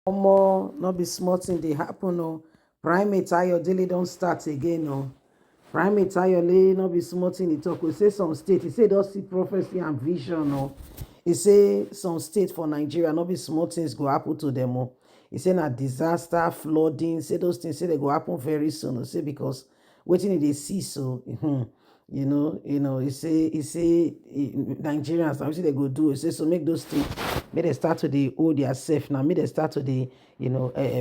Omo, no be small thing dey happen o. Primate Ayodele don start again o. Primate Ayodele no be small thing e talk. We say some state, he say don see prophecy and vision o. He say some state for Nigeria no be small things go happen to them o. He say na disaster, flooding, say those things say they go happen very soon o. Say because wetin e dey see so, he say Nigerians na wetin they go do. He say so make those states make they start to dey hold theirself now, make they start to dey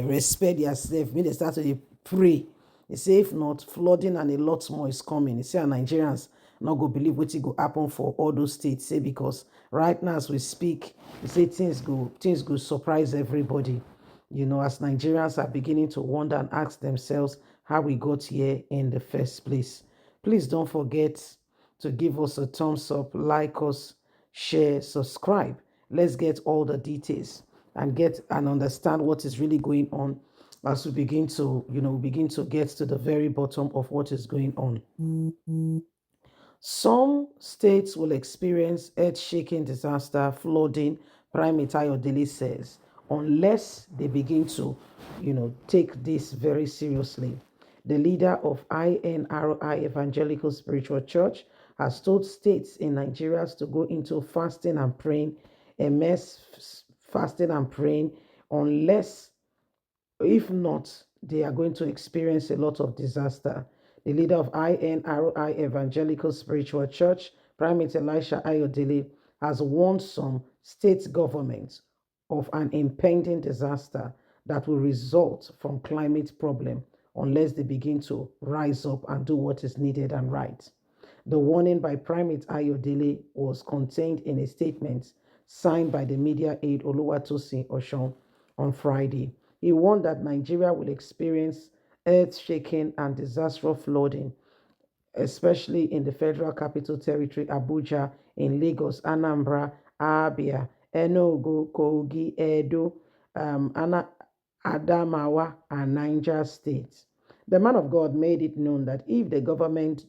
respect theirself, make they start to dey pray. He say if not, flooding and a lot more is coming. He say and Nigerians not go believe wetin go happen for all those states. Say because right now as we speak, he say things go surprise everybody. As Nigerians are beginning to wonder and ask themselves how we got here in the first place. Please don't forget to give us a thumbs up, like us, share, subscribe. Let's get all the details and get and understand what is really going on as we begin to get to the very bottom of what is going on. Some states will experience earth-shaking disaster, flooding, Primate Ayodele says, unless they begin to, take this very seriously. The leader of INRI Evangelical Spiritual Church has told states in Nigeria to go into fasting and praying, immense fasting and praying, unless, if not, they are going to experience a lot of disaster. The leader of INRI Evangelical Spiritual Church, Primate Elisha Ayodele, has warned some state governments of an impending disaster that will result from climate problem unless they begin to rise up and do what is needed and right. The warning by Primate Ayodele was contained in a statement signed by the media aide Oluwatosin Oshon on Friday. He warned that Nigeria will experience earth-shaking and disastrous flooding, especially in the Federal Capital Territory, Abuja, in Lagos, Anambra, Abia, Enugu, Kogi, Edo, Adamawa, and Niger states. The man of God made it known that if the government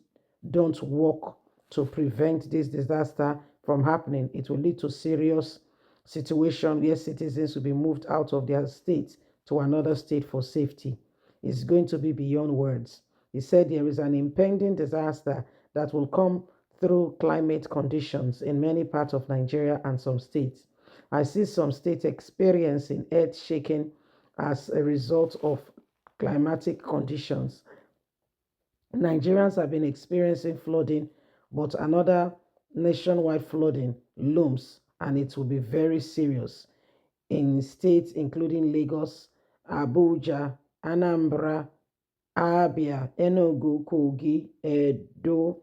don't work to prevent this disaster from happening, it will lead to serious situation where citizens will be moved out of their state to another state for safety. It's going to be beyond words. He said there is an impending disaster that will come through climate conditions in many parts of Nigeria and some states. I see some states experiencing earth shaking as a result of climatic conditions. Nigerians have been experiencing flooding, but another nationwide flooding looms, and it will be very serious in states including Lagos, Abuja, Anambra, Abia, Enugu, Kogi, Edo,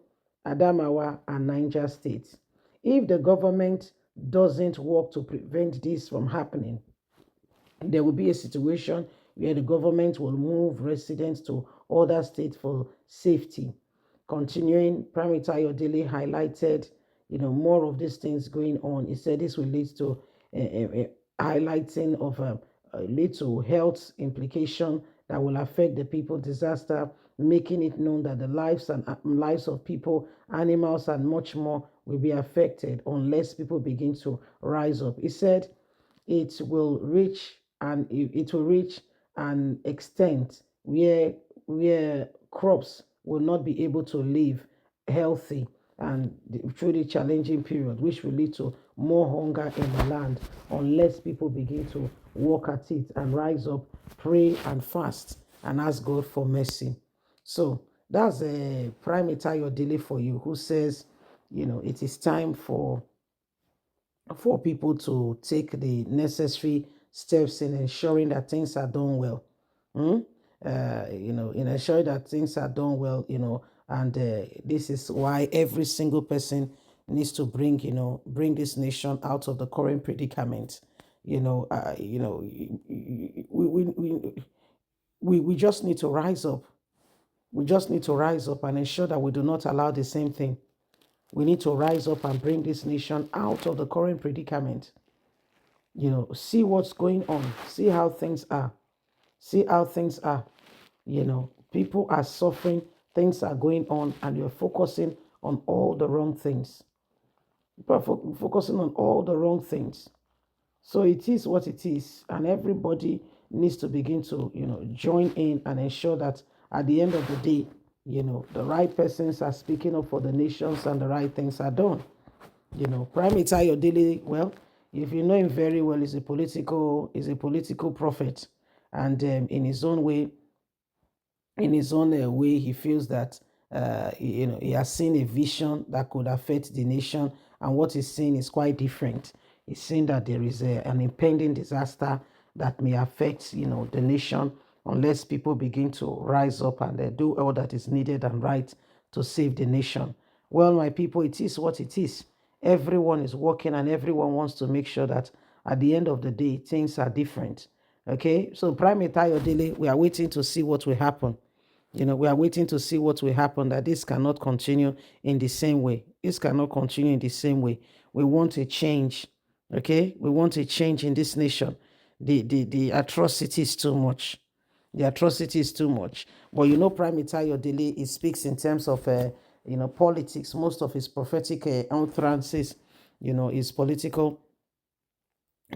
Adamawa, and Niger states. If the government doesn't work to prevent this from happening, there will be a situation where the government will move residents to other states for safety. Continuing, Primate Ayodele highlighted, more of these things going on. He said this will lead to a highlighting of lead to health implication that will affect the people. Disaster, making it known that the lives of people, animals, and much more will be affected unless people begin to rise up. He said it will reach an extent where crops will not be able to live healthy and through the challenging period, which will lead to more hunger in the land unless people begin to work at it and rise up, pray and fast and ask God for mercy. So that's a Primate Ayodele for you, who says, it is time for people to take the necessary steps in ensuring that things are done well. In ensuring that things are done well, and this is why every single person needs to bring this nation out of the current predicament. We just need to rise up. We just need to rise up and ensure that we do not allow the same thing. We need to rise up and bring this nation out of the current predicament. See what's going on. See how things are. See how things are. People are suffering. Things are going on, and you're focusing on all the wrong things. People are focusing on all the wrong things. So it is what it is, and everybody needs to begin to, join in and ensure that at the end of the day, the right persons are speaking up for the nations and the right things are done. Primate Ayodele, well, if you know him very well, is a political prophet, and in his own way, he feels that he has seen a vision that could affect the nation, and what he's seeing is quite different. He's seeing that there is an impending disaster that may affect the nation unless people begin to rise up and do all that is needed and right to save the nation. Well, my people, it is what it is. Everyone is working and everyone wants to make sure that at the end of the day things are different. Okay, so Primate Ayodele, we are waiting to see what will happen. We are waiting to see what will happen, that this cannot continue in the same way. This cannot continue in the same way. We want a change. Okay? We want a change in this nation. The atrocity is too much. The atrocity is too much. But Prime Minister Ayodele, he speaks in terms of politics. Most of his prophetic utterances, is political.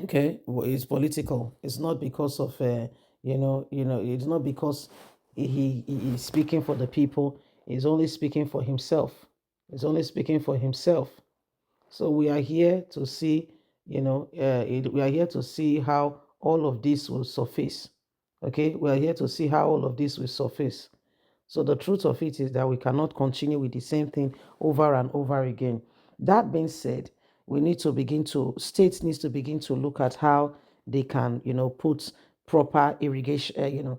Okay, well, it's political. It's not because of it's not because he is speaking for the people. He's only speaking for himself. He's only speaking for himself. So we are here to see, we are here to see how all of this will surface. Okay, we are here to see how all of this will surface. So the truth of it is that we cannot continue with the same thing over and over again. That being said, states needs to begin to look at how they can, put proper irrigation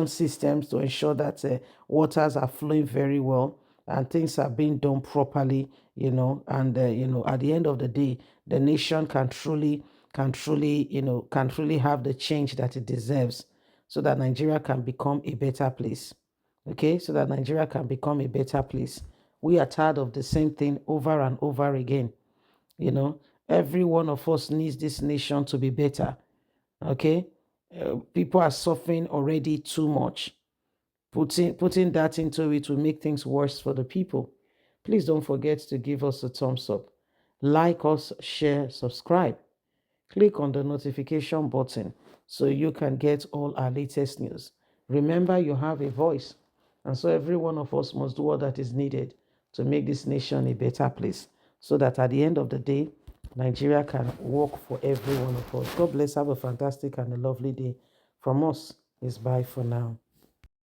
systems to ensure that waters are flowing very well and things are being done properly, and at the end of the day, the nation can truly have the change that it deserves, so that Nigeria can become a better place. Okay, so that Nigeria can become a better place. We are tired of the same thing over and over again. Every one of us needs this nation to be better. Okay, people are suffering already too much. Putting that into it will make things worse for the people. Please don't forget to give us a thumbs up. Like us, share, subscribe. Click on the notification button so you can get all our latest news. Remember, you have a voice, and so every one of us must do all that is needed to make this nation a better place, so that at the end of the day, Nigeria can work for every one of us. God bless. Have a fantastic and a lovely day. From us, is bye for now.